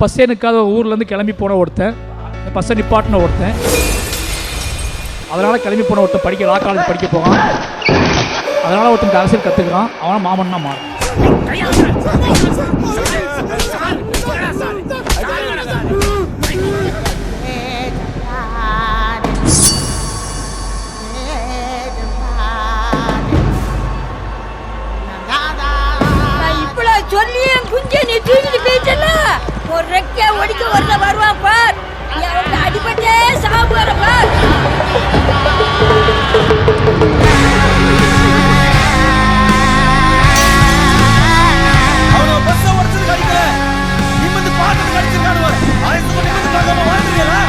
பஸ்ஸே நிற்காத ஊர்லேருந்து கிளம்பி போன ஒருத்தன், பஸ்ஸை நிப்பாட்டின ஒருத்தன், அதனால் கிளம்பி போன ஒருத்தன் படிக்க லா காலேஜ் படிக்க போவான். அதனால் ஒருத்தன் அரசியல் கற்றுக்கிறான். அவனை மாமன்னா மாறும். சொல்லியே குஞ்ச நீ தூக்கிட்டு போயிட்டல, ஒரு ரெக்க ஒடிக்க வரல வருவான் பார். அவன் அடிபட்டே சாவு வர பார். அவன் பஸ்ஸை உடச்சது கடிக்கல, நிம்மதி பாட்டு கடிச்சிருக்கானுவ. ஆயிரத்து கொண்டு நிம்மதி பார்க்காம வாழ்ந்துருக்கா?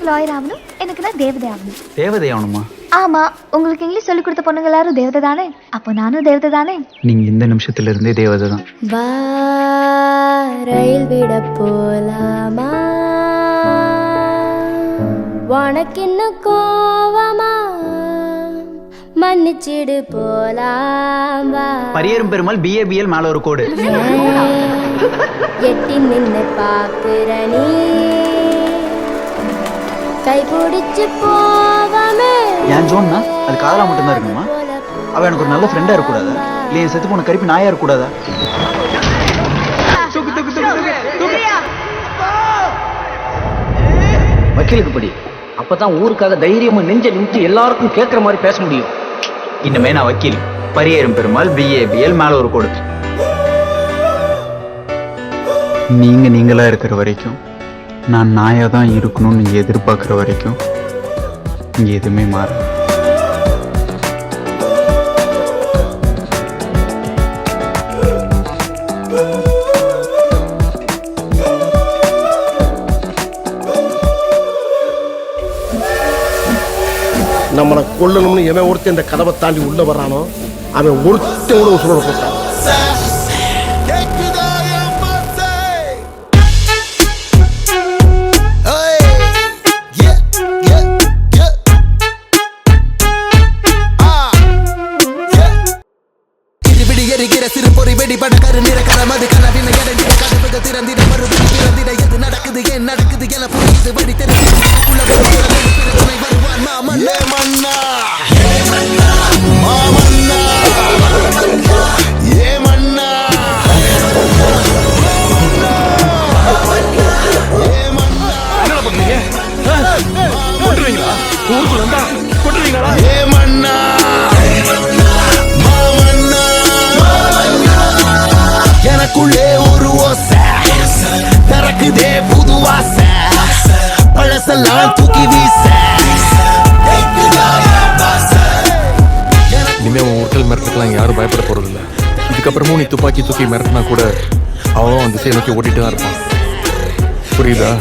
லாயர் ஆகணும், எனக்கு நான் தேவதை ஆகணும். தேவதை ஆகணுமா? ஆமா, உங்களுக்கு இங்கிலீஷ் சொல்லி கொடுத்த பொண்ணுங்க எல்லாரும் தேவதை தானே, அப்போ நானும் தேவதை தானே. நீங்க இந்த நிமிஷத்துல இருந்தே தேவதை தான். வா ரயில் விட போலாமா, உனக்கு இன்னும் கோவமா, மன்னிச்சிடு போலாம் வா. பரியரும் பெருமாள் BABL மேல ஒரு கோடு. எட்டி நின்று பாக்குற நீ கை பிடிச்சு போவாமே. என் ஜோன்னா அது காதலா மட்டும்தான் இருக்கணுமா? அவ எனக்கு ஒரு நல்ல ஃப்ரெண்டா இருக்கக்கூடாதா? இல்ல என் செத்து போன கருப்பி நாயா இருக்கக்கூடாதா? வக்கீலுக்கு படி, அப்பதான் ஊருக்காக தைரியமா நெஞ்ச நிமிச்சு எல்லாருக்கும் கேட்கற மாதிரி பேச முடியும். இன்னமே நான் வக்கீல், பரியரும் பெருமாள் BABL மேல ஒரு கோடு. நீங்களா இருக்கிற வரைக்கும், நான் நாயா தான் இருக்கணும்னு நீங்க எதிர்பார்க்குற வரைக்கும் இங்க எதுவுமே மாறும். நம்மளை கொல்லணும்னு எவன் ஒருத்தன் இந்த கதவை தாண்டி உள்ள வர்றானோ அவன் ஒருத்தன் கூட உசுரோட போட்டான். எரிகிற சிறு பொறி வெடிபட கரு நிற கரமது கனவின எடை கதவுக திறந்திட மறுபடி பிறந்திட எது நடக்குது ஏன் நடக்குது என புரியுது வழி தெரிஞ்சுக்குள்ள துணை வருவான் மாமன்னா மன்னா மாமன்னா ஏ மன்னா ஏ மன்னா. என்ன பண்ணுவீங்க? கொட்டுவீங்களா? ஊருக்குள்ள வந்தா கொட்டுவீங்களா? ஏ மன்னா எனக்குள்ளே ஒரு ஓசை திறக்குதே புது வாசை, பழசெல்லாம் தூக்கி வீச. இனிமே உன் ஹோட்டல் மிரட்டுக்கெல்லாம் யாரும் பயப்பட போறதில்ல. இதுக்கப்புறமும் நீ துப்பாக்கி தூக்கி மிரட்டினா கூட அவன் அந்த திசையை நோக்கி ஓட்டிட்டு தான் இருப்பான். புரியுதா?